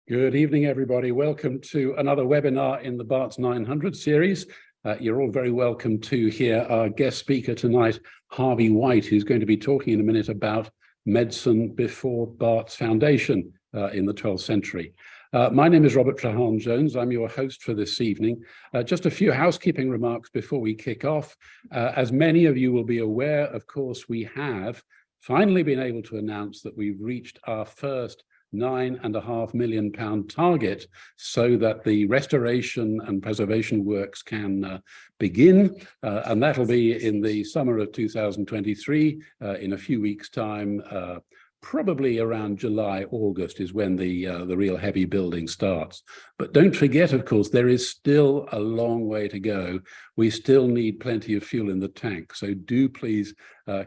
Good evening, everybody. Welcome to another webinar in the Barts 900 series. You're all very welcome to hear our guest speaker tonight, Harvey White, who's going to be talking in a minute about medicine before Barts' foundation in the 12th century. My name is Robert Trahan-Jones. I'm your host for this evening. Just a few housekeeping remarks before we kick off. As many of you will be aware, of course, we have finally been able to announce that we've reached our first £9.5 million target so that the restoration and preservation works can begin. And that'll be in the summer of 2023, in a few weeks' time. Probably around July, August is when the real heavy building starts. But don't forget, of course, there is still a long way to go. We still need plenty of fuel in the tank. So do please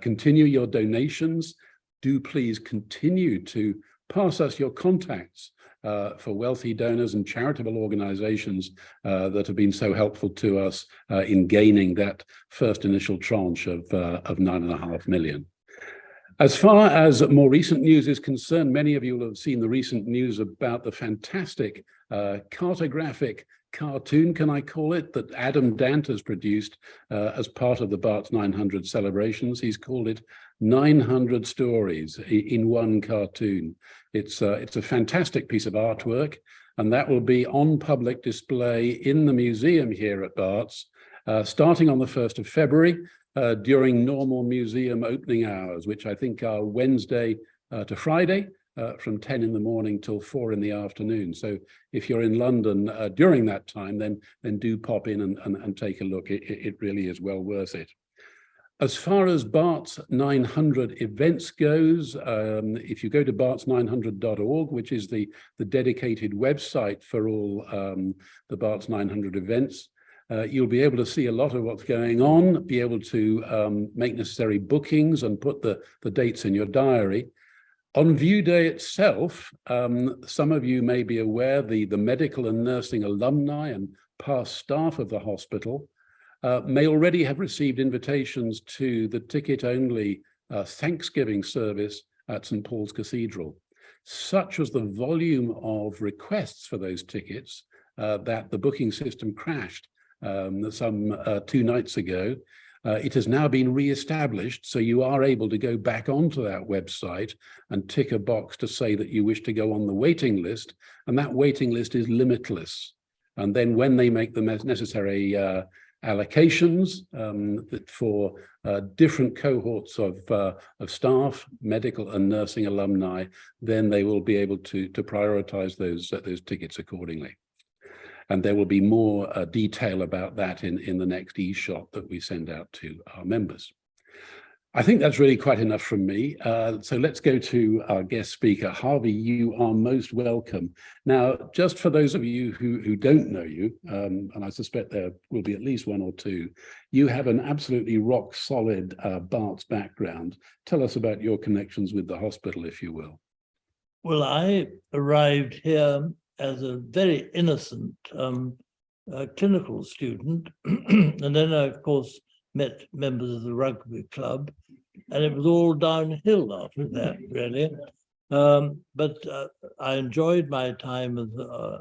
continue your donations. Do please continue to pass us your contacts for wealthy donors and charitable organizations that have been so helpful to us in gaining that first initial tranche of £9.5 million. As far as more recent news is concerned, many of you will have seen the recent news about the fantastic cartographic cartoon, can I call it, that Adam Dant has produced as part of the Barts 900 celebrations. He's called it 900 Stories in one cartoon. It's a fantastic piece of artwork, and that will be on public display in the museum here at Barts, starting on the 1st of February, during normal museum opening hours, which I think are Wednesday to Friday, from 10 in the morning till 4 in the afternoon. So if you're in London during that time, then do pop in and take a look. It really is well worth it. As far as Barts 900 events goes, if you go to barts900.org, which is the dedicated website for all the Barts 900 events, you'll be able to see a lot of what's going on, be able to make necessary bookings and put the dates in your diary. On View Day itself, some of you may be aware the medical and nursing alumni and past staff of the hospital may already have received invitations to the ticket-only Thanksgiving service at St. Paul's Cathedral. Such was the volume of requests for those tickets that the booking system crashed some 2 nights ago. It has now been re-established, so you are able to go back onto that website and tick a box to say that you wish to go on the waiting list, and that waiting list is limitless. And then when they make the necessary allocations for different cohorts of staff, medical and nursing alumni, then they will be able to prioritize those tickets accordingly. And there will be more detail about that in the next e-shot that we send out to our members. I think that's really quite enough from me. So let's go to our guest speaker. Harvey, you are most welcome. Now, just for those of you who don't know you, and I suspect there will be at least 1 or 2, you have an absolutely rock solid Barts background. Tell us about your connections with the hospital, if you will. Well, I arrived here as a very innocent clinical student, and then I, of course, met members of the rugby club, and it was all downhill after that, really. But I enjoyed my time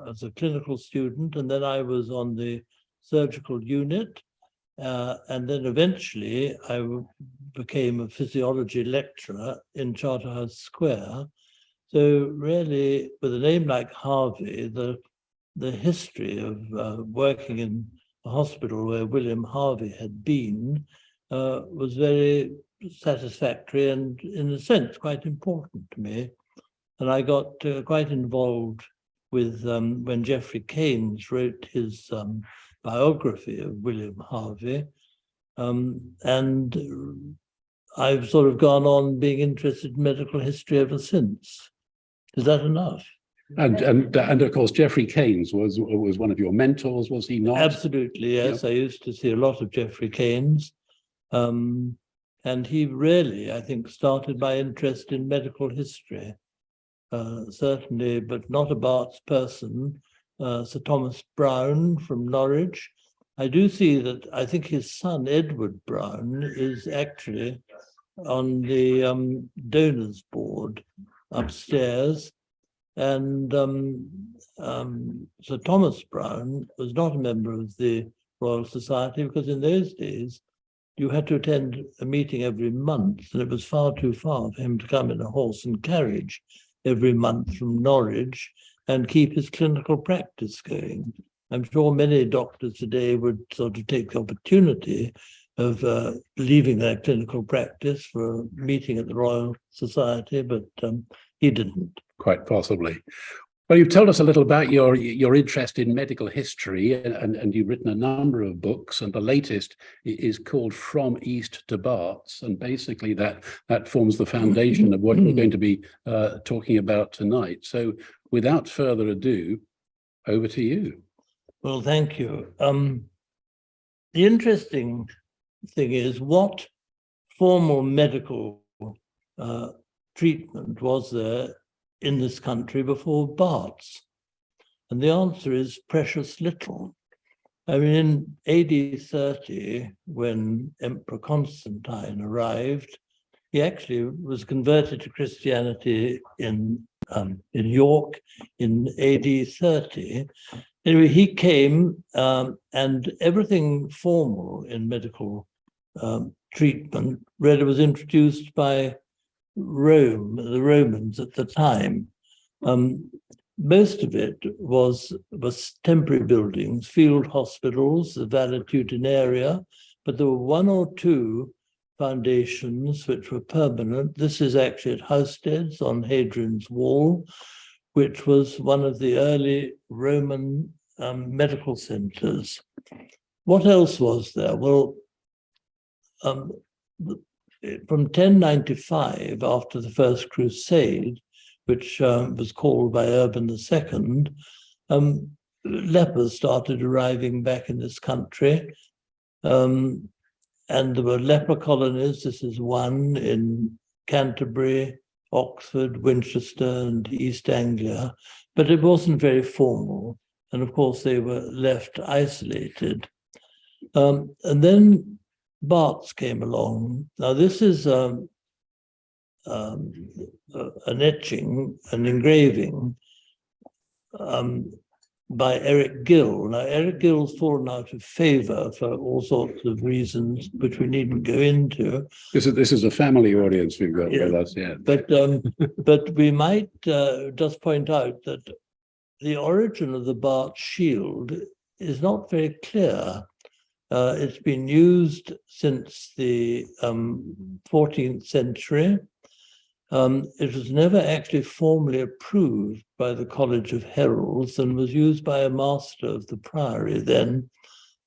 as a clinical student, and then I was on the surgical unit, and then eventually I became a physiology lecturer in Charterhouse Square. So really, with a name like Harvey, the history of working in a hospital where William Harvey had been was very satisfactory and, in a sense, quite important to me. And I got quite involved with when Geoffrey Keynes wrote his biography of William Harvey. And I've sort of gone on being interested in medical history ever since. Is that enough? And of course, Geoffrey Keynes was one of your mentors, was he not? Absolutely, yes. Yep. I used to see a lot of Geoffrey Keynes. And he really, I think, started my interest in medical history. Certainly, but not a Barts person. Sir Thomas Browne from Norwich. I do see that I think his son, Edward Browne, is actually on the donors board upstairs. And Sir Thomas Browne was not a member of the Royal Society because in those days you had to attend a meeting every month, and it was far too far for him to come in a horse and carriage every month from Norwich and keep his clinical practice going. I'm sure many doctors today would sort of take the opportunity of leaving their clinical practice for a meeting at the Royal Society, but he didn't. Quite possibly. Well, you've told us a little about your interest in medical history, and you've written a number of books, and the latest is called From East to Barts, and basically that forms the foundation of what we're going to be talking about tonight. So without further ado, over to you. Well, thank you. The interesting thing is, what formal medical treatment was there in this country before Barts? And the answer is precious little. I mean, in AD 30, when Emperor Constantine arrived, he actually was converted to Christianity in York in AD 30. Anyway, he came and everything formal in medical treatment really was introduced by Rome, the Romans at the time. Most of it was temporary buildings, field hospitals, the valetudinaria, but there were one or two foundations which were permanent. This is actually at Housesteads on Hadrian's Wall, which was one of the early Roman medical centers. What else was there? Well, from 1095, after the First Crusade, which was called by Urban II, lepers started arriving back in this country. And there were leper colonies. This is one in Canterbury, Oxford, Winchester, and East Anglia, but it wasn't very formal. And of course, they were left isolated. And then Barts came along. Now, this is an etching, an engraving by Eric Gill. Now, Eric Gill's fallen out of favor for all sorts of reasons, which we needn't go into. This is a family audience we've got with us, yeah. But we might just point out that the origin of the Barts shield is not very clear. It's been used since the 14th century. It was never actually formally approved by the College of Heralds and was used by a master of the priory then.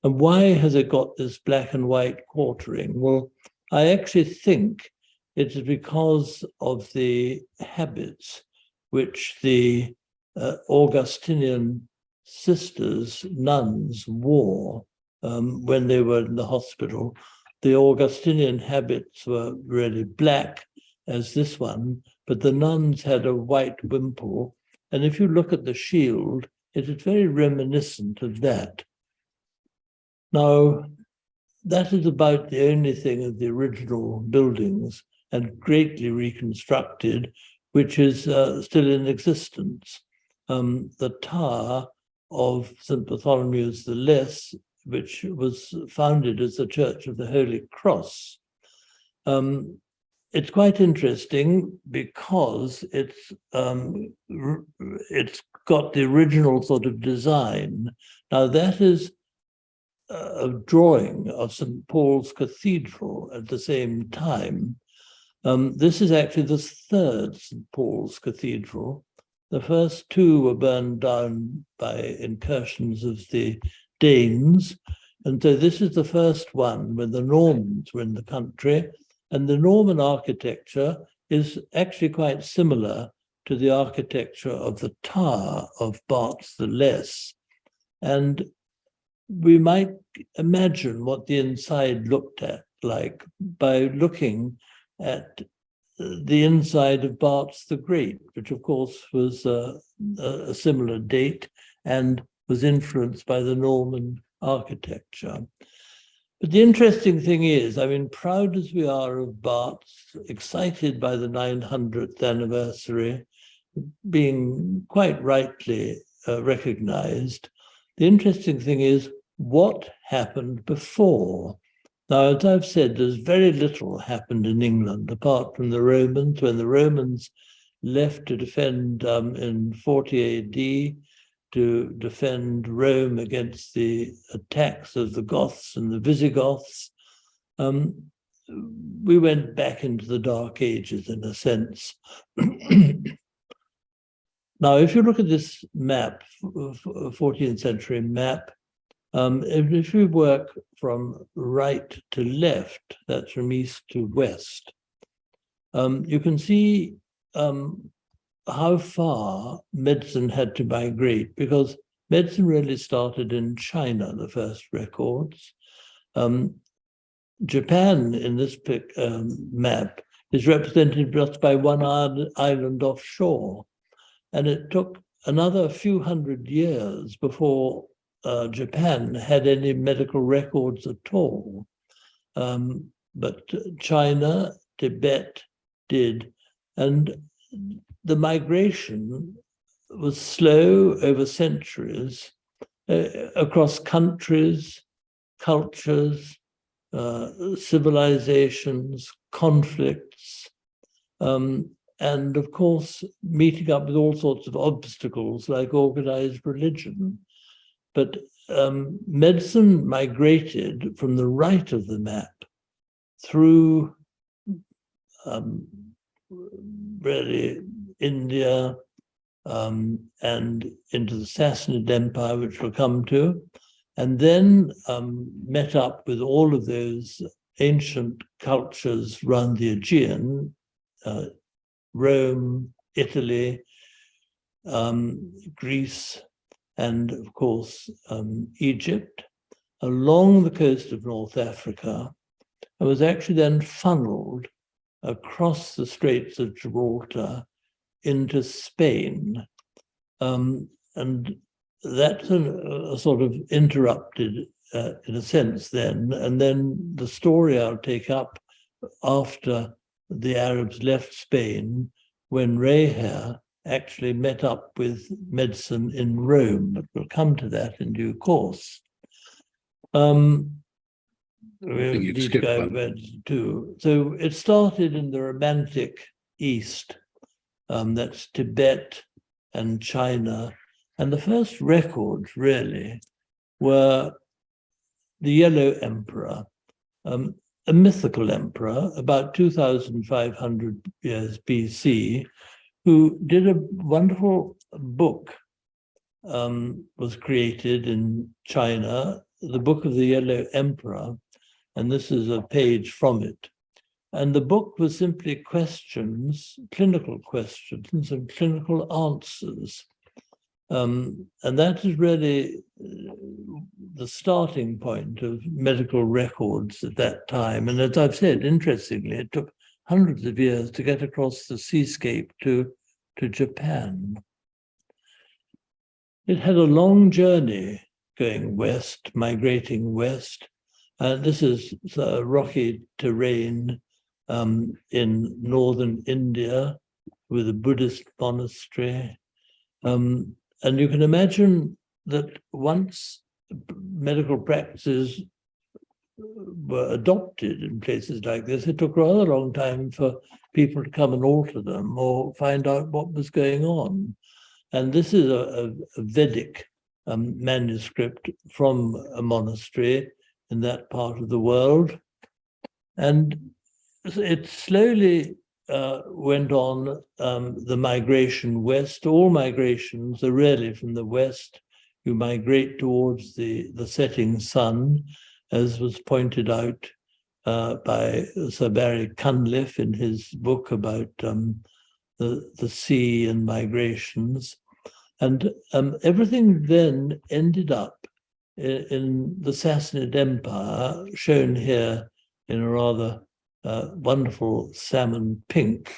And why has it got this black and white quartering? Well, I actually think it is because of the habits which the Augustinian sisters, nuns, wore when they were in the hospital. The Augustinian habits were really black, as this one, but the nuns had a white wimple. And if you look at the shield, it is very reminiscent of that. Now, that is about the only thing of the original buildings and greatly reconstructed, which is still in existence. The tower of St. Bartholomew's the Less, which was founded as the Church of the Holy Cross. It's quite interesting because it's got the original sort of design. Now that is a drawing of St. Paul's Cathedral at the same time. This is actually the third St. Paul's Cathedral. The first two were burned down by incursions of the Danes. And so this is the first one when the Normans were in the country. And the Norman architecture is actually quite similar to the architecture of the Tower of Barts the Less. And we might imagine what the inside looked like by looking at the inside of Barts the Great, which of course was a similar date and was influenced by the Norman architecture. But the interesting thing is, I mean, proud as we are of Barts, excited by the 900th anniversary, being quite rightly recognized. The interesting thing is what happened before. Now, as I've said, there's very little happened in England apart from the Romans. When the Romans left to defend in 40 AD, to defend Rome against the attacks of the Goths and the Visigoths, we went back into the Dark Ages in a sense. Now, if you look at this map, 14th century map, if we work from right to left, that's from east to west, you can see how far medicine had to migrate, because medicine really started in China, the first records. Japan in this map is represented just by one island offshore. And it took another few hundred years before Japan had any medical records at all. But China, Tibet did. And the migration was slow over centuries across countries, cultures, civilizations, conflicts, and of course, meeting up with all sorts of obstacles like organized religion. But medicine migrated from the right of the map through really India and into the Sassanid Empire, which we'll come to, and then met up with all of those ancient cultures around the Aegean, Rome, Italy, Greece, and of course Egypt, along the coast of North Africa, and was actually then funneled across the Straits of Gibraltar into Spain. And that's a sort of interrupted in a sense then, and then the story I'll take up after the Arabs left Spain, when Rahere actually met up with medicine in Rome, but we'll come to that in due course. I think you've skipped one. So it started in the Romantic East, that's Tibet and China, and the first records really were the Yellow Emperor, a mythical emperor about 2,500 years BC, who did a wonderful book, was created in China, the Book of the Yellow Emperor, and this is a page from it. And the book was simply questions, clinical questions and clinical answers. And that is really the starting point of medical records at that time. And as I've said, interestingly, it took hundreds of years to get across the seascape to Japan. It had a long journey going west, migrating west. This is rocky terrain in northern India with a Buddhist monastery. And you can imagine that once medical practices were adopted in places like this, it took a rather long time for people to come and alter them or find out what was going on. And this is a Vedic manuscript from a monastery in that part of the world. And it slowly went on the migration west. All migrations are really from the west. You migrate towards the setting sun, as was pointed out by Sir Barry Cunliffe in his book about the sea and migrations. And everything then ended up in the Sassanid Empire, shown here in a rather wonderful salmon pink,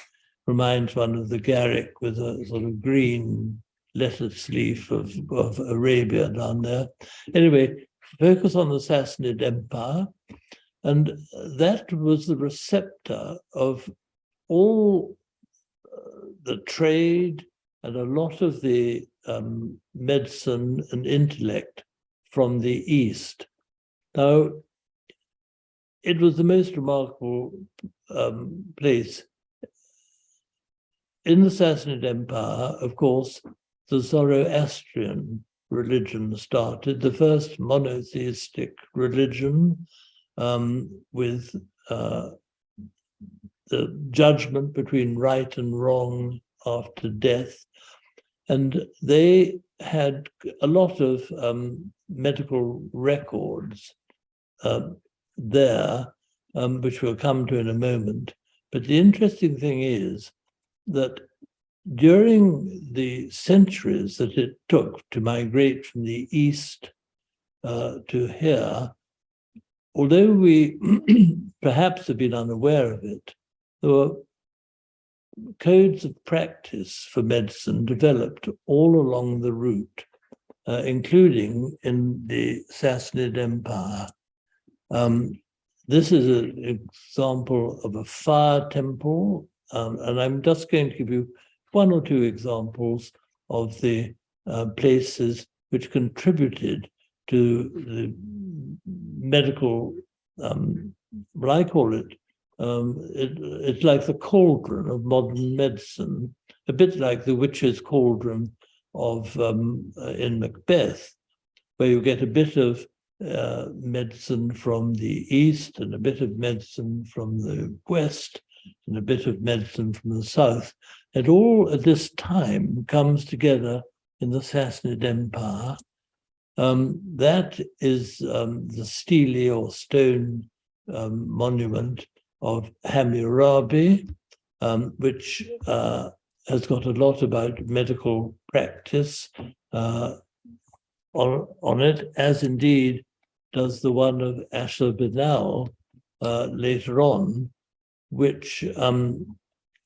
reminds one of the Garrick with a sort of green lettuce leaf of Arabia down there. Anyway, focus on the Sassanid Empire, and that was the receptor of all the trade, and a lot of the medicine and intellect from the East. Now, it was the most remarkable place. In the Sassanid Empire, of course, the Zoroastrian religion started, the first monotheistic religion, with the judgment between right and wrong after death. And they had a lot of medical records there, which we'll come to in a moment. But the interesting thing is that during the centuries that it took to migrate from the East to here, although we perhaps have been unaware of it, there were codes of practice for medicine developed all along the route, including in the Sassanid Empire. This is an example of a fire temple, and I'm just going to give you one or two examples of the places which contributed to the medical, what I call it, it's like the cauldron of modern medicine, a bit like the witch's cauldron of in Macbeth, where you get a bit of medicine from the East and a bit of medicine from the West and a bit of medicine from the South. And all at this time comes together in the Sassanid Empire. That is the stele or stone monument of Hammurabi, which has got a lot about medical practice on it, as indeed does the one of Ashurbanipal later on, which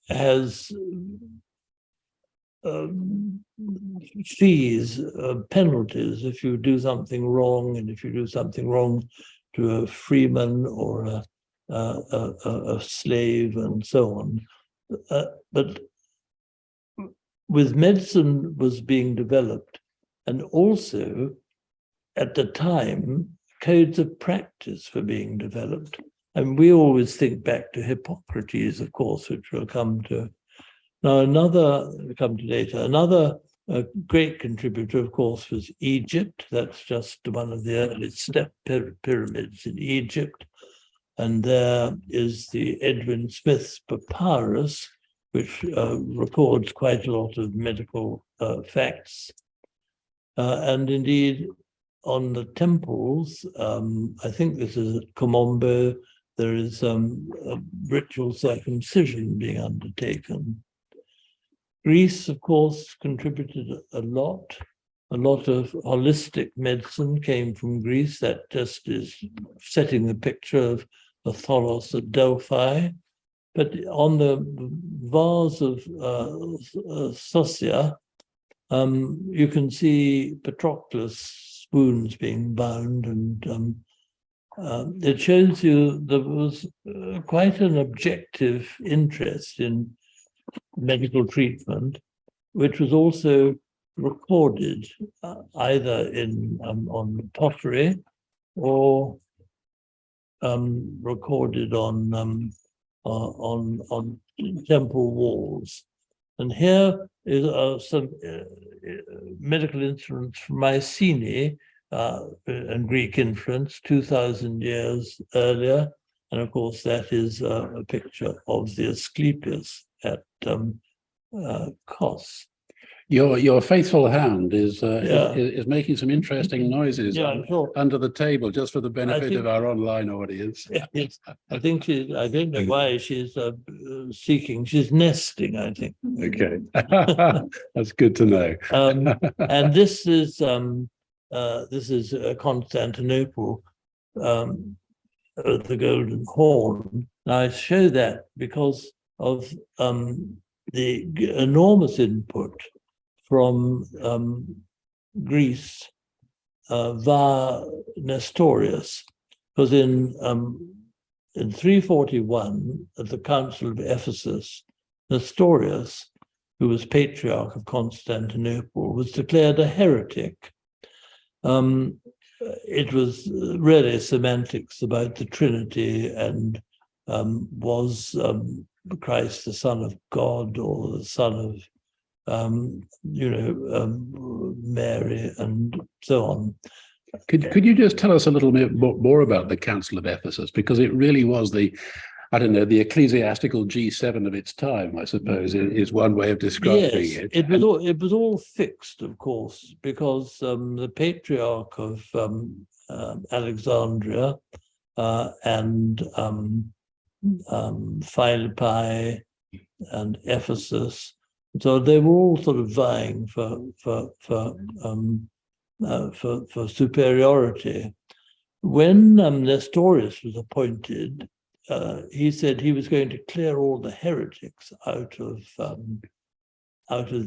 has fees, penalties if you do something wrong, and if you do something wrong to a freeman or a slave and so on. But with medicine was being developed, and also at the time, codes of practice were being developed. And we always think back to Hippocrates, of course, which we'll come to. Now, we'll come to later. Another great contributor, of course, was Egypt. That's just one of the early step pyramids in Egypt. And there is the Edwin Smith's papyrus, which records quite a lot of medical facts. And indeed, on the temples, I think this is at Komombo, there is a ritual circumcision being undertaken. Greece, of course, contributed a lot. A lot of holistic medicine came from Greece. That just is setting the picture of the Tholos at Delphi. But on the vase of Sosia, you can see Patroclus spoons being bound, and it shows you there was quite an objective interest in medical treatment, which was also recorded either in on pottery or recorded on temple walls. And here is some medical instruments from Mycenae and Greek influence 2,000 years earlier. And of course, that is a picture of the Asclepius at Kos. Your faithful hand is making some interesting noises under the table, just for the benefit of our online audience. Yes, I think I don't know why she's seeking. She's nesting, I think. Okay, that's good to know. And this is Constantinople, the Golden Horn. Now I show that because of the enormous input from Greece via Nestorius, because in 341 at the Council of Ephesus, Nestorius who was Patriarch of Constantinople, was declared a heretic. It was really semantics about the Trinity and was Christ the Son of God or the Son of Mary and so on. Could you just tell us a little bit more about the Council of Ephesus? Because it really was the ecclesiastical G7 of its time, I suppose, is one way of describing yes, it. It was all fixed, of course, because the Patriarch of Alexandria and Philippi and Ephesus, so they were all sort of vying for superiority. When Nestorius was appointed, he said he was going to clear all the heretics out of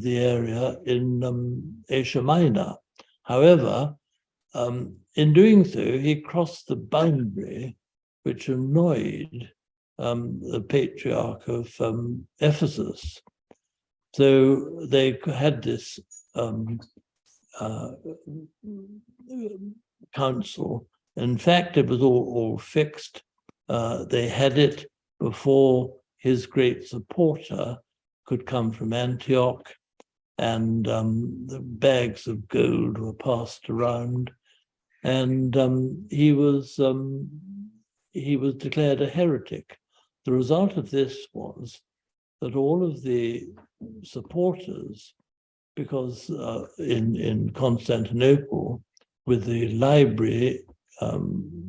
the area in Asia Minor. However, in doing so, he crossed the boundary, which annoyed the Patriarch of Ephesus. So they had this council. In fact, it was all fixed. They had it before his great supporter could come from Antioch, and the bags of gold were passed around, and he was declared a heretic. The result of this was that all of the supporters, because in Constantinople, with the library,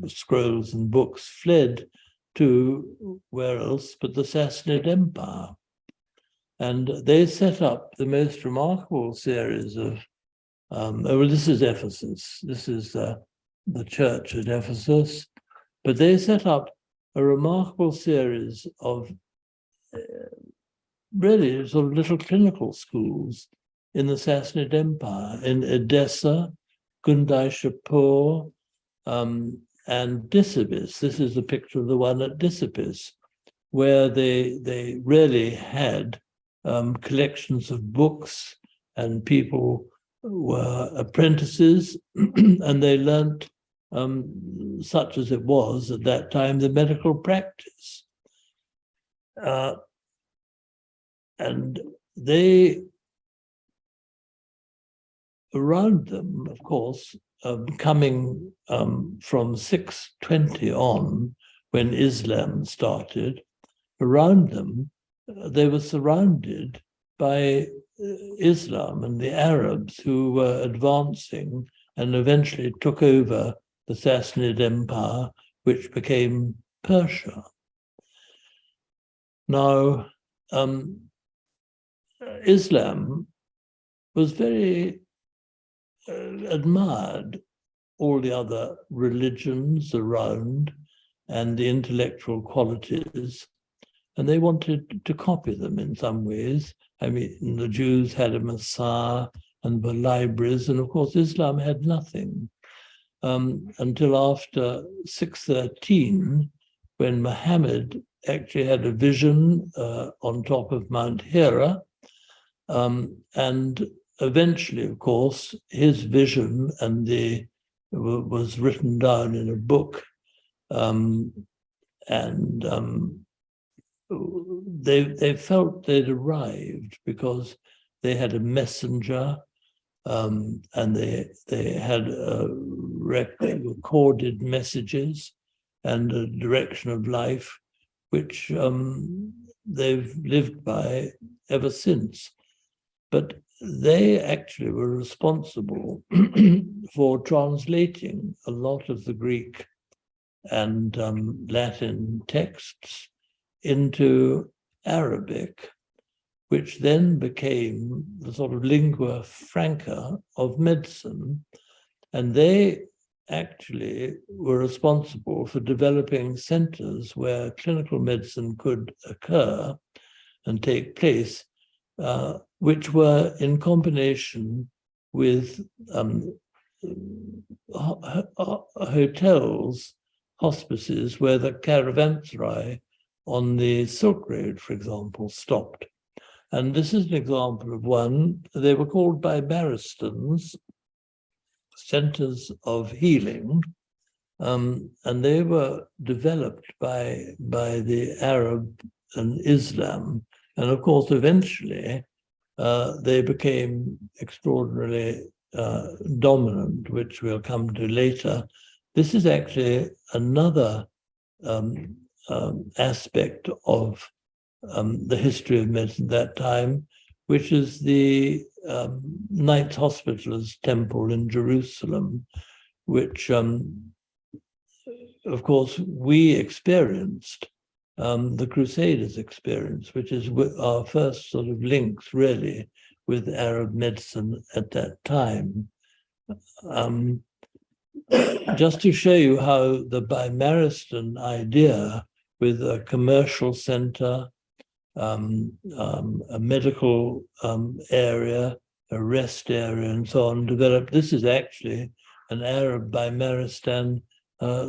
scrolls and books fled to where else but the Sassanid Empire. And they set up the most remarkable series of, this is Ephesus, this is the church at Ephesus, but they set up a remarkable series of really sort of little clinical schools in the Sassanid Empire, in Edessa, Gundai-Shapur, and Disibis. This is a picture of the one at Disibis, where they really had collections of books, and people were apprentices, and they learnt, such as it was at that time, the medical practice. And they, around them, of course, coming from 620 on, when Islam started, around them, they were surrounded by Islam and the Arabs who were advancing and eventually took over the Sassanid Empire, which became Persia. Now, Islam was very admired all the other religions around and the intellectual qualities, and they wanted to copy them in some ways. I mean, the Jews had a Messiah and the libraries, and of course Islam had nothing until after 613, when Muhammad actually had a vision on top of Mount Hira, and eventually, of course, his vision was written down in a book, and they felt they'd arrived because they had a messenger, and they had recorded messages and a direction of life, which they've lived by ever since. But they actually were responsible for translating a lot of the Greek and Latin texts into Arabic, which then became the sort of lingua franca of medicine. And they actually were responsible for developing centers where clinical medicine could occur and take place, which were in combination with hotels, hospices, where the caravanserai on the Silk Road, for example, stopped. And this is an example of one. They were called by Baristans centers of healing, and they were developed by the Arab and Islam. And of course, eventually, they became extraordinarily dominant, which we'll come to later. This is actually another aspect of the history of medicine at that time, which is the Knights Hospital's temple in Jerusalem, which, of course, we experienced, the Crusaders experienced, which is our first sort of links, really, with Arab medicine at that time. Just to show you how the Bimaristan idea with a commercial center, a medical area, a rest area, and so on developed. This is actually an Arab Bimaristan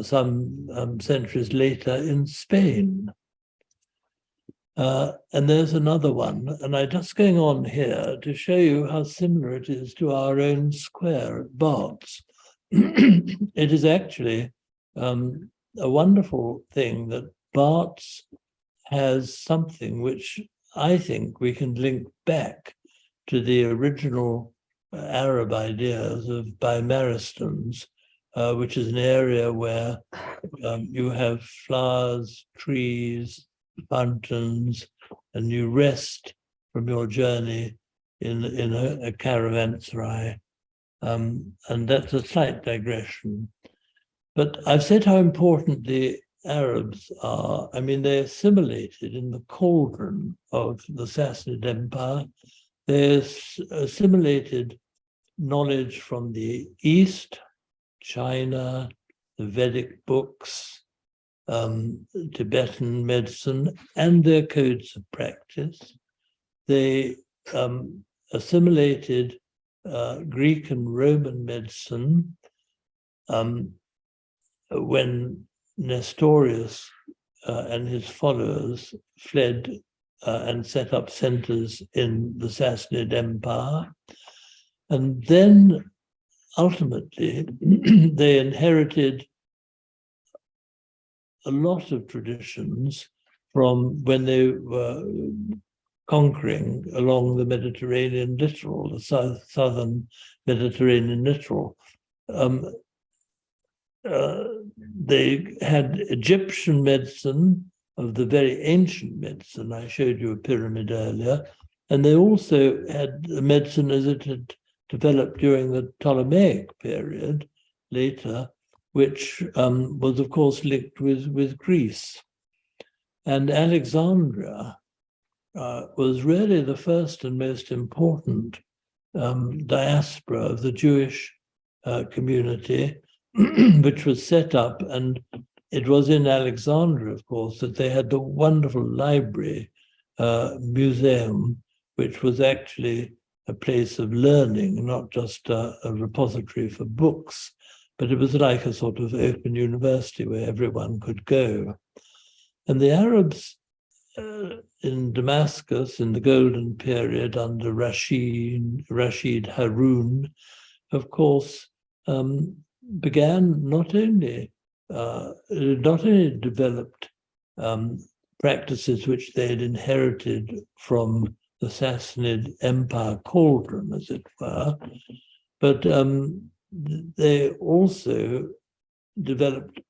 some centuries later in Spain. And there's another one, and I'm just going on here to show you how similar it is to our own square at Barts. It is actually a wonderful thing that Barts has something which I think we can link back to the original Arab ideas of Bimaristans, which is an area where you have flowers, trees, fountains, and you rest from your journey in a caravanserai. And that's a slight digression. But I've said how important the Arabs are. I mean, they assimilated in the cauldron of the Sassanid Empire. They assimilated knowledge from the East, China, the Vedic books, Tibetan medicine, and their codes of practice. They assimilated Greek and Roman medicine when Nestorius and his followers fled and set up centers in the Sassanid Empire. And then ultimately, they inherited a lot of traditions from when they were conquering along the Mediterranean littoral, the southern Mediterranean littoral. They had Egyptian medicine, of the very ancient medicine. I showed you a pyramid earlier. And they also had the medicine as it had developed during the Ptolemaic period later, which was, of course, linked with Greece. And Alexandria was really the first and most important diaspora of the Jewish community, which was set up. And it was in Alexandria, of course, that they had the wonderful library museum, which was actually a place of learning, not just a repository for books, but it was like a sort of open university where everyone could go. And the Arabs in Damascus in the Golden Period under Rashid Harun, of course, began not only developed practices which they had inherited from the Sassanid Empire cauldron, as it were, but they also developed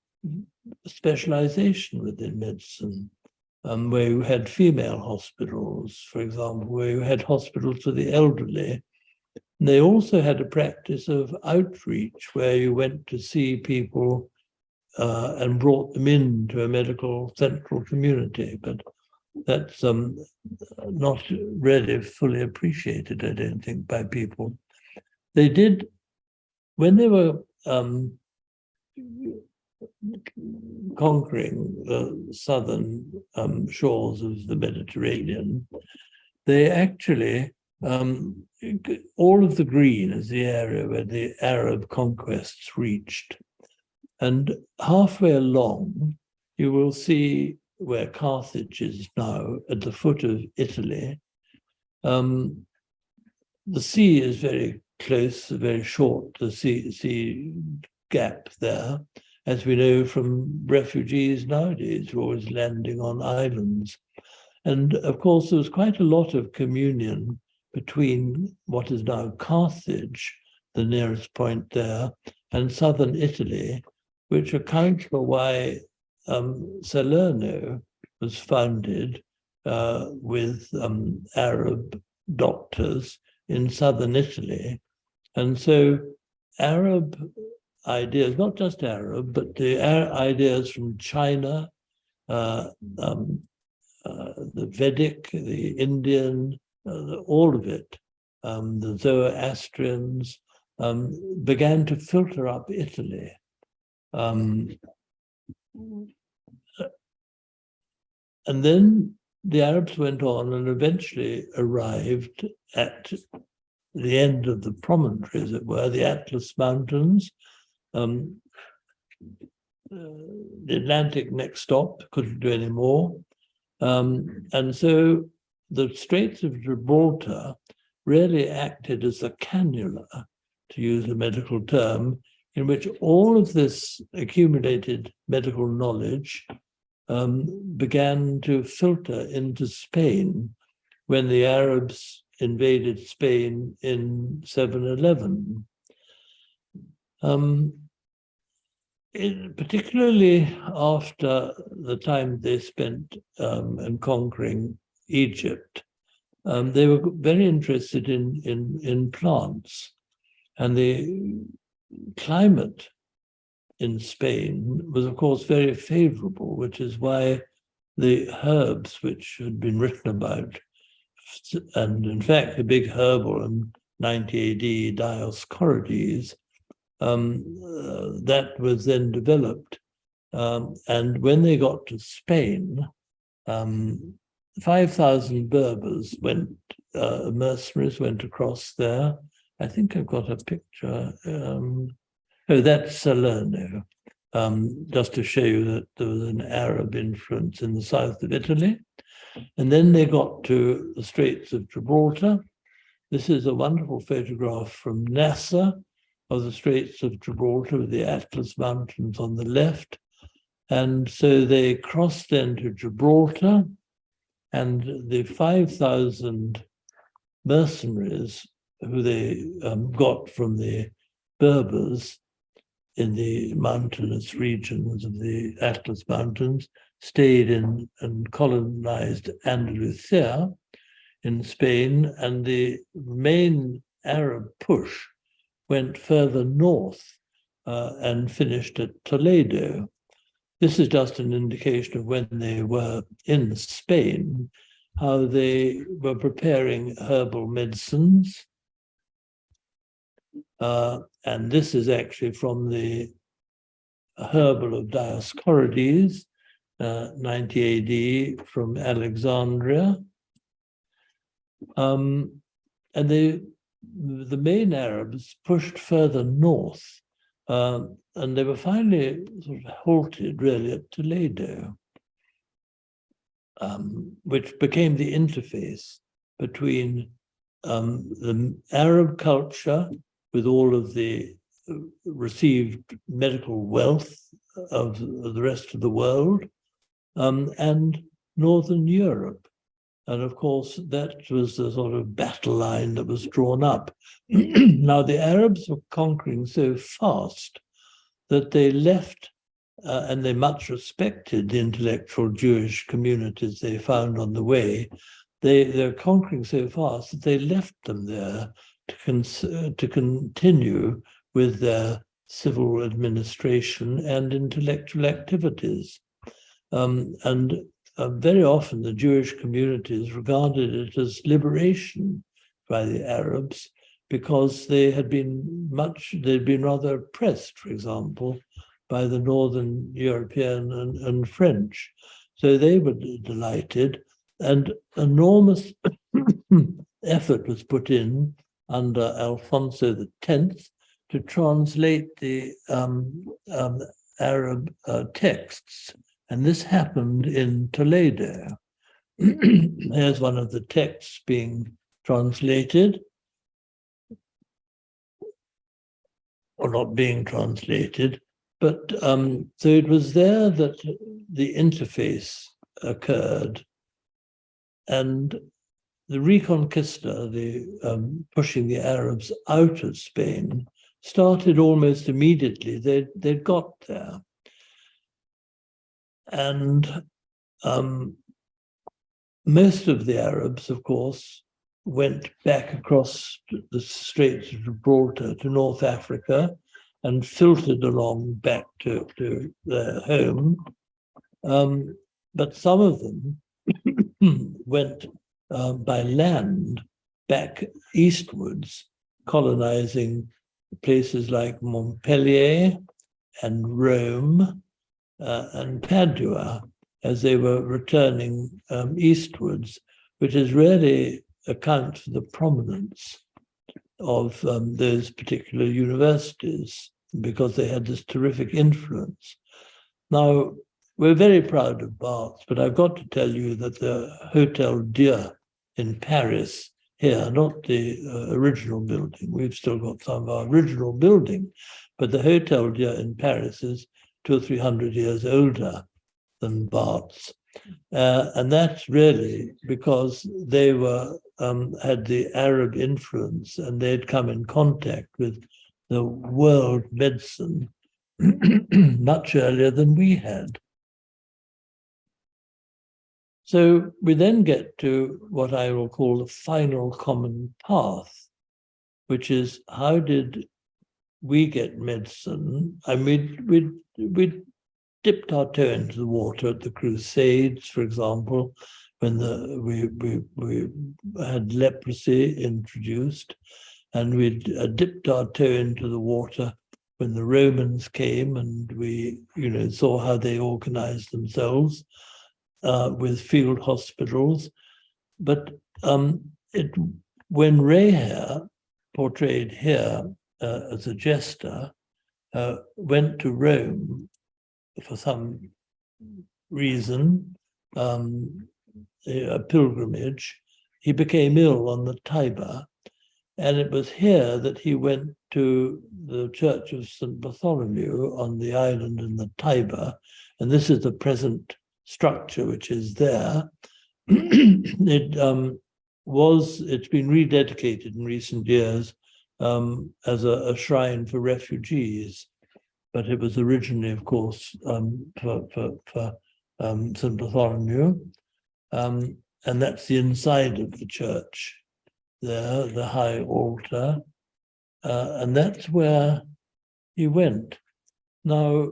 specialization within medicine, where you had female hospitals, for example, where you had hospitals for the elderly. And they also had a practice of outreach, where you went to see people and brought them into a medical central community. But that's not really fully appreciated, I don't think, by people. They did, when they were conquering the southern shores of the Mediterranean, they actually, all of the green is the area where the Arab conquests reached. And halfway along, you will see where Carthage is now, at the foot of Italy, The sea is very close, very short, the sea gap there, as we know from refugees nowadays who are always landing on islands. And of course, there was quite a lot of communion between what is now Carthage, the nearest point there, and southern Italy, which accounts for why Salerno was founded with Arab doctors in southern Italy. And so Arab ideas, not just Arab, but the ideas from China, the Vedic, the Indian, all of it, the Zoroastrians, began to filter up Italy. And then the Arabs went on and eventually arrived at the end of the promontory, as it were, the Atlas Mountains, the Atlantic next stop, couldn't do any more. And so the Straits of Gibraltar really acted as a cannula, to use a medical term, in which all of this accumulated medical knowledge began to filter into Spain when the Arabs invaded Spain in 711. Particularly after the time they spent in conquering Egypt, they were very interested in plants, and the climate in Spain was, of course, very favorable, which is why the herbs which had been written about, and in fact, the big herbal in 90 AD, Dioscorides, that was then developed. And when they got to Spain, 5,000 Berbers mercenaries went across there. I think I've got a picture. That's Salerno, just to show you that there was an Arab influence in the south of Italy. And then they got to the Straits of Gibraltar. This is a wonderful photograph from NASA of the Straits of Gibraltar with the Atlas Mountains on the left. And so they crossed into Gibraltar, and the 5,000 mercenaries who they got from the Berbers in the mountainous regions of the Atlas Mountains stayed in and colonized Andalusia in Spain, and the main Arab push went further north and finished at Toledo. This is just an indication of when they were in Spain, how they were preparing herbal medicines. And this is actually from the herbal of Dioscorides, 90 AD, from Alexandria. And the main Arabs pushed further north, and they were finally sort of halted really at Toledo, which became the interface between the Arab culture with all of the received medical wealth of the rest of the world, and Northern Europe. And of course, that was the sort of battle line that was drawn up. Now, the Arabs were conquering so fast that they left, and they much respected the intellectual Jewish communities they found on the way. They're conquering so fast that they left them there to continue with their civil administration and intellectual activities. And very often the Jewish communities regarded it as liberation by the Arabs, because they'd been rather oppressed, for example, by the Northern European and French. So they were delighted, and enormous effort was put in under Alfonso X to translate the Arab texts. And this happened in Toledo. Here's one of the texts being translated, or not being translated. But so it was there that the interface occurred, and the Reconquista, the pushing the Arabs out of Spain, started almost immediately. They'd got there, and most of the Arabs, of course, went back across the Straits of Gibraltar to North Africa and filtered along back to their home. But some of them went by land back eastwards, colonizing places like Montpellier and Rome and Padua as they were returning eastwards, which is really accounts for the prominence of those particular universities, because they had this terrific influence. Now, we're very proud of Barts, but I've got to tell you that the Hotel Dieu in Paris here, not the original building, we've still got some of our original building, but the Hotel Dieu in Paris is 200 or 300 years older than Barts. And that's really because they were had the Arab influence, and they'd come in contact with the world medicine much earlier than we had. So we then get to what I will call the final common path, which is how did we get medicine? I mean, we dipped our toe into the water at the Crusades, for example, when we had leprosy introduced, and we dipped our toe into the water when the Romans came, and we saw how they organized themselves with field hospitals. But when Rahere, portrayed here as a jester, went to Rome for some reason, a pilgrimage, he became ill on the Tiber, and it was here that he went to the Church of St. Bartholomew on the island in the Tiber, and this is the present structure which is there. It's been rededicated in recent years as a shrine for refugees, but it was originally, of course, for St. Bartholomew. And that's the inside of the church there, the high altar. And that's where he went. Now,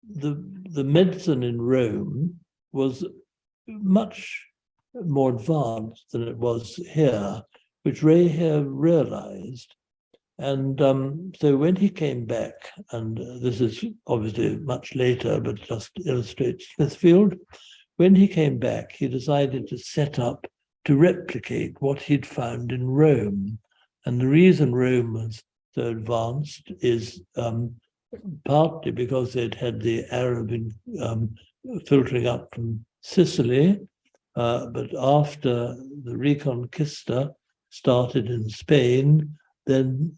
the medicine in Rome was much more advanced than it was here, which Rahere realized. And so when he came back, and this is obviously much later, but just illustrates Smithfield, when he came back, he decided to set up to replicate what he'd found in Rome. And the reason Rome was so advanced is partly because they'd had the Arab filtering up from Sicily, but after the Reconquista started in Spain, then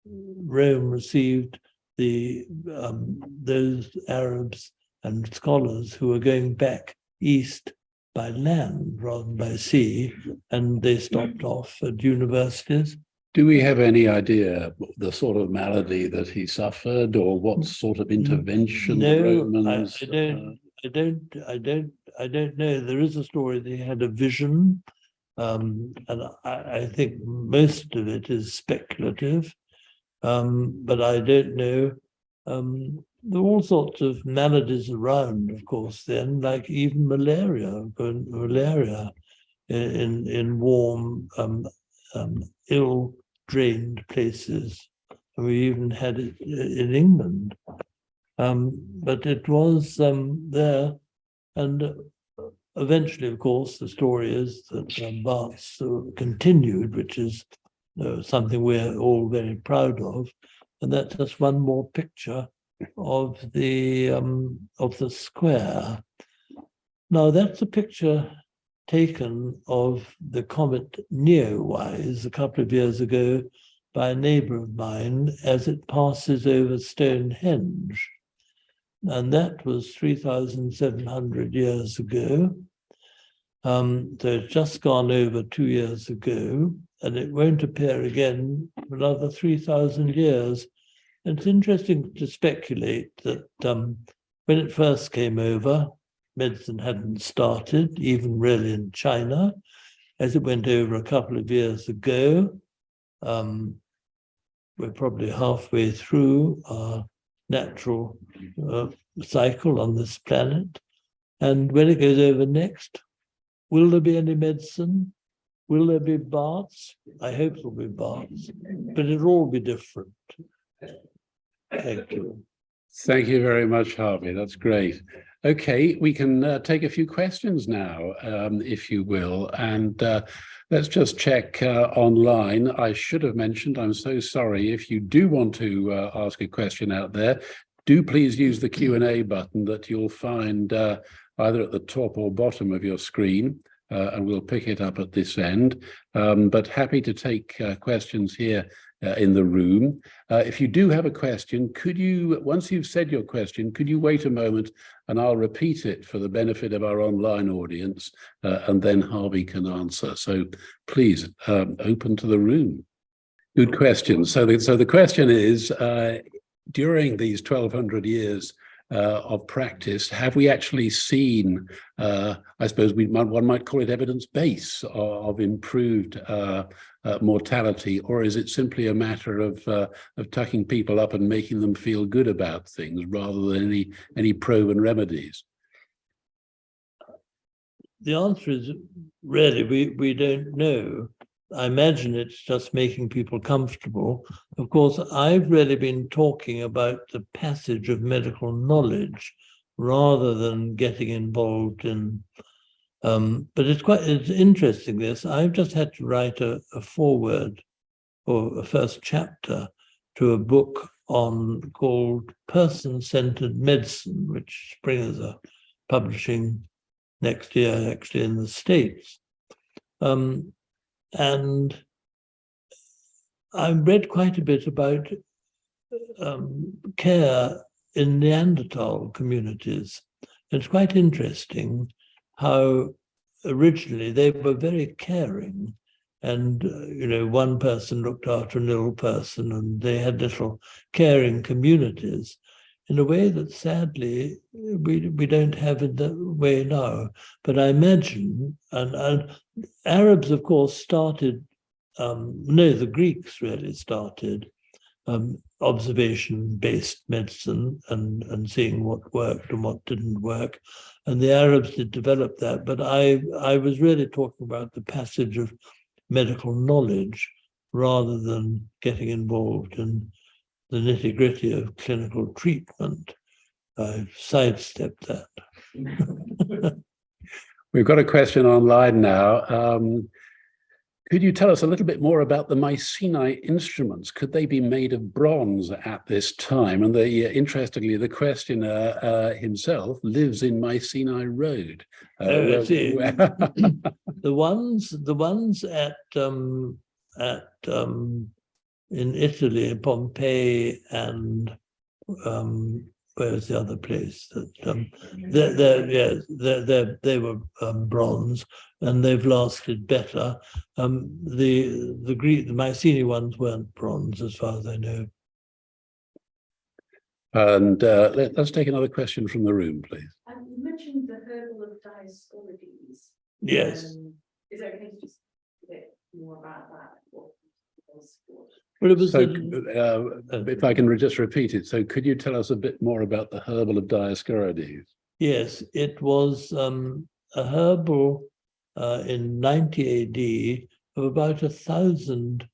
Rome received those Arabs and scholars who were going back east by land rather than by sea, and they stopped off at universities. Do we have any idea the sort of malady that he suffered, or what sort of intervention the Romans? I don't know. There is a story that he had a vision, and I think most of it is speculative, but I don't know. There were all sorts of maladies around, of course, then, like even malaria in warm, ill-drained places. We even had it in England. But it was there, and eventually, of course, the story is that Barts continued, which is something we're all very proud of, and that's just one more picture of the square. Now, that's a picture taken of the comet Neowise a couple of years ago by a neighbor of mine as it passes over Stonehenge. And that was 3,700 years ago. So it's just gone over 2 years ago, and it won't appear again for another 3,000 years. And it's interesting to speculate that when it first came over, medicine hadn't started, even really in China. As it went over a couple of years ago, we're probably halfway through our natural cycle on this planet. And when it goes over next, will there be any medicine? Will there be Barts? I hope there'll be Barts, but it'll all be different. Thank you. Thank you very much, Harvey. That's great. Okay, we can take a few questions now, if you will. And let's just check online. I should have mentioned, I'm so sorry, if you do want to ask a question out there, do please use the Q&A button that you'll find either at the top or bottom of your screen, and we'll pick it up at this end. But happy to take questions here in the room. If you do have a question, could you, once you've said your question, could you wait a moment and I'll repeat it for the benefit of our online audience, and then Harvey can answer. So please, open to the room. Good question. So the question is, during these 1,200 years of practice, have we actually seen, I suppose one might call it evidence base of improved mortality, or is it simply a matter of tucking people up and making them feel good about things rather than any proven remedies? The answer is really we don't know. I imagine it's just making people comfortable. Of course, I've really been talking about the passage of medical knowledge rather than getting involved in, but it's interesting this. I've just had to write a foreword or a first chapter to a book called Person-Centered Medicine, which Springers are publishing next year, actually in the States. And I've read quite a bit about care in Neanderthal communities. It's quite interesting how originally they were very caring, and one person looked after an ill person, and they had little caring communities in a way that sadly we don't have in that way now. But I imagine, and Arabs, of course, started, the Greeks really started observation-based medicine and seeing what worked and what didn't work. And the Arabs did develop that. But I was really talking about the passage of medical knowledge rather than getting involved in the nitty-gritty of clinical treatment. I've sidestepped that. We've got a question online now. Could you tell us a little bit more about the Mycenae instruments? Could they be made of bronze at this time? And interestingly, the questioner himself lives in Mycenae Road. The ones in Italy, Pompeii, and where's the other place? They were bronze, and they've lasted better. The Mycenae ones weren't bronze, as far as I know. And let's take another question from the room, please. You mentioned the herbal of Dioscorides. Yes. Is it okay to just a bit more about that? Well, it was if I can just repeat it, so could you tell us a bit more about the herbal of Dioscorides? Yes, it was a herbal in 90 AD of about 1,000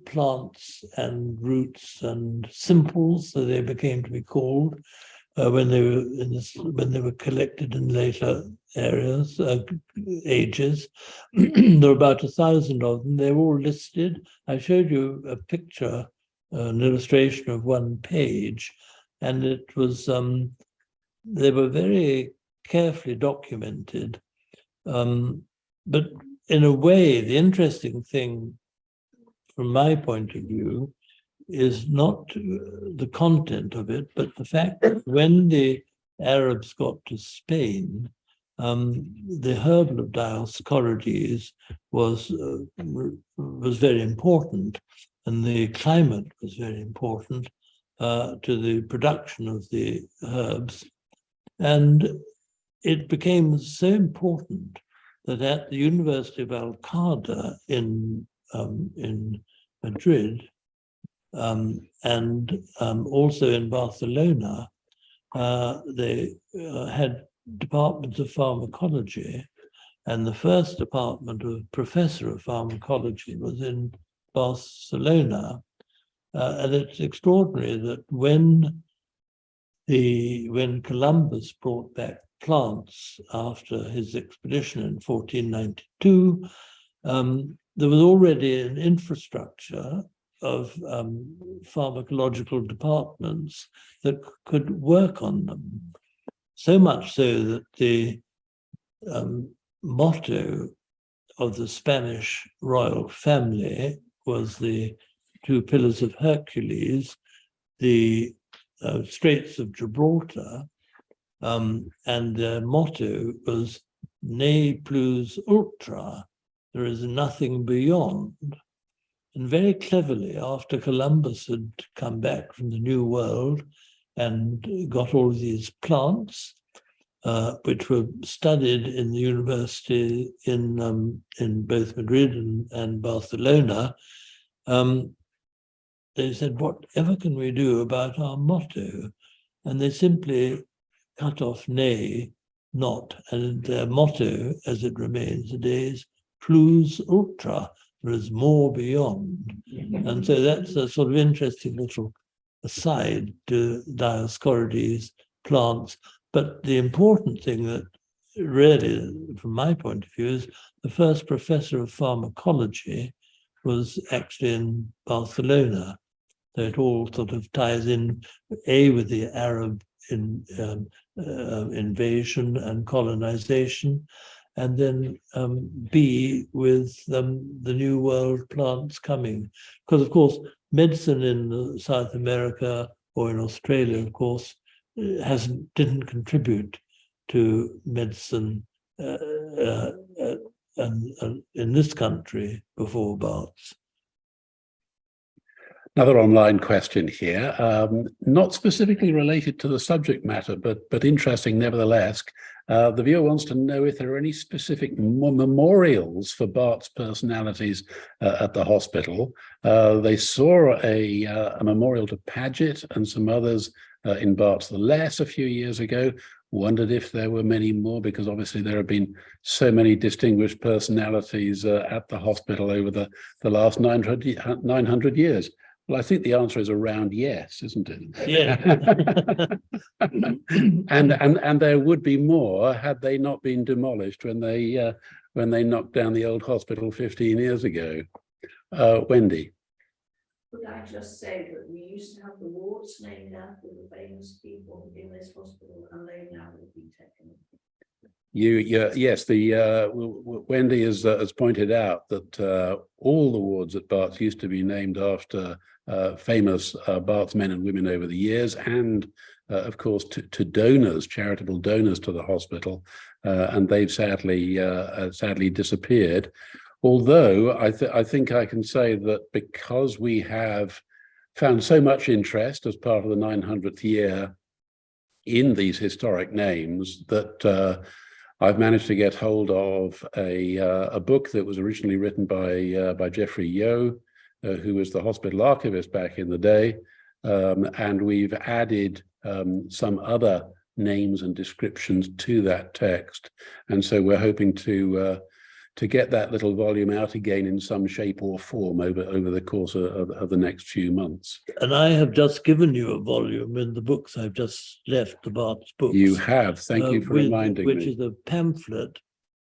plants and roots and simples, so they became to be called when they were collected in later ages. There were about 1,000 of them. They were all listed. I showed you a picture, an illustration of one page, and it was they were very carefully documented. But in a way, the interesting thing from my point of view is not the content of it, but the fact that when the Arabs got to Spain, the herbal of Dioscorides was very important, and the climate was very important to the production of the herbs. And it became so important that at the University of Alcalá in Madrid, and also in Barcelona, they had departments of pharmacology, and the first department of professor of pharmacology was in Barcelona. And it's extraordinary that when Columbus brought back plants after his expedition in 1492, there was already an infrastructure of pharmacological departments that could work on them. So much so that the motto of the Spanish royal family was the two pillars of Hercules, the Straits of Gibraltar, and their motto was Ne plus ultra, there is nothing beyond. And very cleverly, after Columbus had come back from the New World and got all these plants, which were studied in the university in both Madrid and Barcelona, they said, whatever can we do about our motto? And they simply cut off ne, not, and their motto, as it remains today, is plus ultra, there is more beyond. And so that's a sort of interesting little aside to Dioscorides plants. But the important thing that really, from my point of view, is the first professor of pharmacology was actually in Barcelona. So it all sort of ties in, A, with the Arab invasion and colonization, and then B, with the New World plants coming. Because, of course, medicine in South America or in Australia, of course, didn't contribute to medicine in this country before Barts. Another online question here, not specifically related to the subject matter, but interesting nevertheless. The viewer wants to know if there are any specific memorials for Bart's personalities at the hospital. They saw a memorial to Paget and some others in Barts the Less a few years ago. Wondered if there were many more, because obviously there have been so many distinguished personalities at the hospital over the last 900 years. Well, I think the answer is around yes, isn't it? Yeah. and there would be more had they not been demolished when they knocked down the old hospital 15 years ago. Wendy. Would I just say that we used to have the wards named after the famous people in this hospital, and they now will be taken. Yes, Wendy has pointed out that all the wards at Barts used to be named after famous Barts men and women over the years, and of course to donors, charitable donors to the hospital, and they've sadly disappeared. Although I think I can say that because we have found so much interest as part of the 900th year in these historic names, that I've managed to get hold of a book that was originally written by Geoffrey Yeo, who was the hospital archivist back in the day, and we've added some other names and descriptions to that text, and so we're hoping to get that little volume out again in some shape or form over the course of the next few months. And I have just given you a volume in the books I've just left, the Barts books. You have, thank you for reminding me. Which is a pamphlet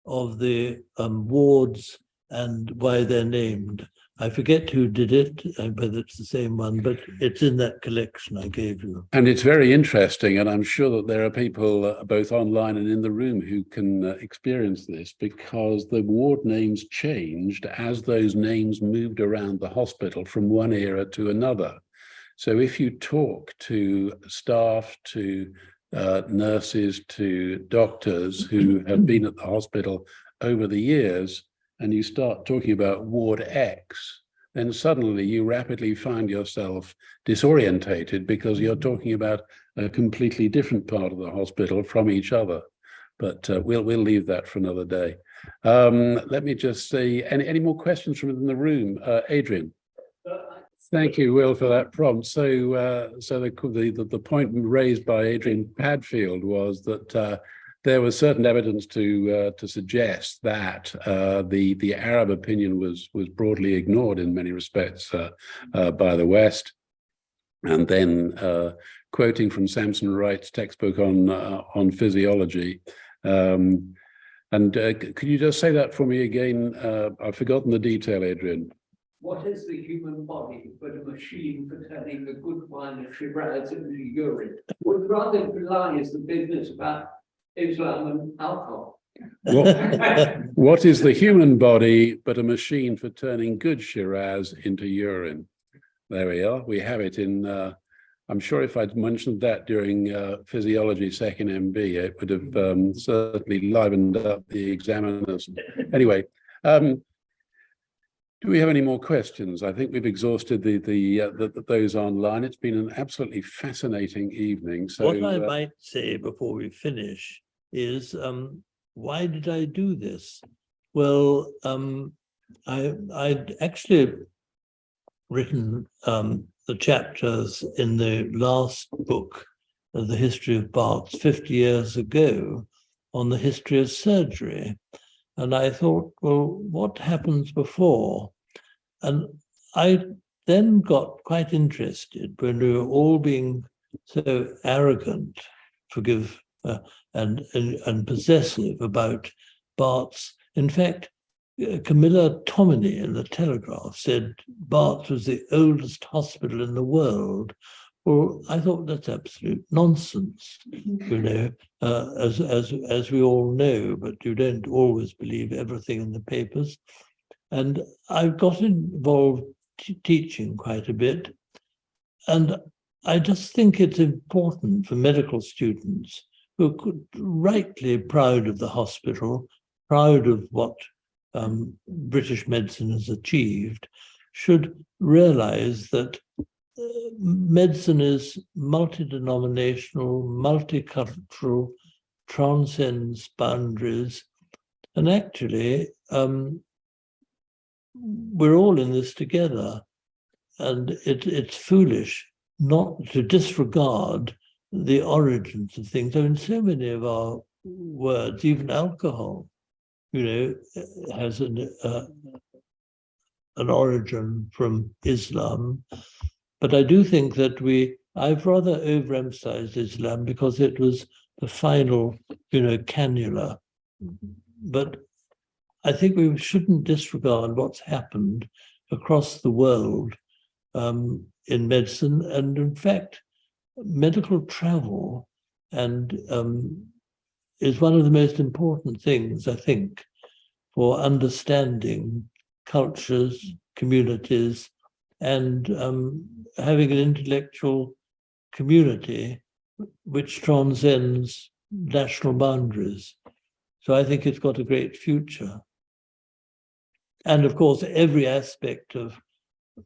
of the wards and why they're named. I forget who did it, whether it's the same one, but it's in that collection I gave you. And it's very interesting, and I'm sure that there are people both online and in the room who can experience this, because the ward names changed as those names moved around the hospital from one era to another. So if you talk to staff, to nurses, to doctors who have been at the hospital over the years, and you start talking about Ward X, then suddenly you rapidly find yourself disorientated because you're talking about a completely different part of the hospital from each other. But we'll leave that for another day. Let me just say, any more questions from within the room? Adrian. Thank you, Will, for that prompt. So, the point raised by Adrian Padfield was that there was certain evidence to suggest that the Arab opinion was broadly ignored in many respects by the West, and then quoting from Samson Wright's textbook on physiology. And could you just say that for me again? I've forgotten the detail, Adrian. What is the human body but a machine for turning a good wine of Shiraz into urine? What rather belies the business about Islam and alcohol. What is the human body but a machine for turning good Shiraz into urine? There we are. We have it in, I'm sure if I'd mentioned that during physiology second MB, it would have certainly livened up the examiners. Anyway, do we have any more questions? I think we've exhausted those online. It's been an absolutely fascinating evening. So what I might say before we finish is, why did I do this? Well, I'd actually written the chapters in the last book of the history of Barts 50 years ago on the history of surgery. And I thought, well, what happens before? And I then got quite interested when we were all being so arrogant, forgive, and possessive about Barts. In fact, Camilla Tominey in the Telegraph said Barts was the oldest hospital in the world. Well, I thought that's absolute nonsense, you know, as we all know, but you don't always believe everything in the papers. And I got involved teaching quite a bit. And I just think it's important for medical students who are rightly proud of the hospital, proud of what British medicine has achieved, should realize that medicine is multi-denominational, multicultural, transcends boundaries, and actually we're all in this together, and it's foolish not to disregard the origins of things. I mean, so many of our words, even alcohol, you know, has an origin from Islam. But I do think that I've rather overemphasized Islam because it was the final, you know, cannula. But I think we shouldn't disregard what's happened across the world in medicine. And in fact, medical travel is one of the most important things, I think, for understanding cultures, communities, and having an intellectual community which transcends national boundaries. So I think it's got a great future. And of course, every aspect of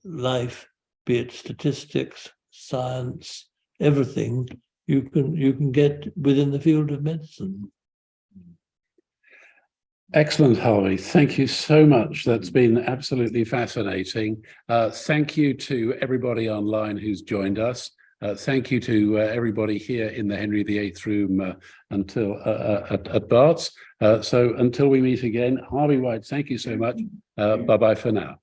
life, be it statistics, science, everything, you can get within the field of medicine. Excellent, Harvey. Thank you so much. That's been absolutely fascinating. Thank you to everybody online who's joined us. Thank you to everybody here in the Henry VIII room at Barts. So until we meet again, Harvey White, thank you so much. Bye-bye for now.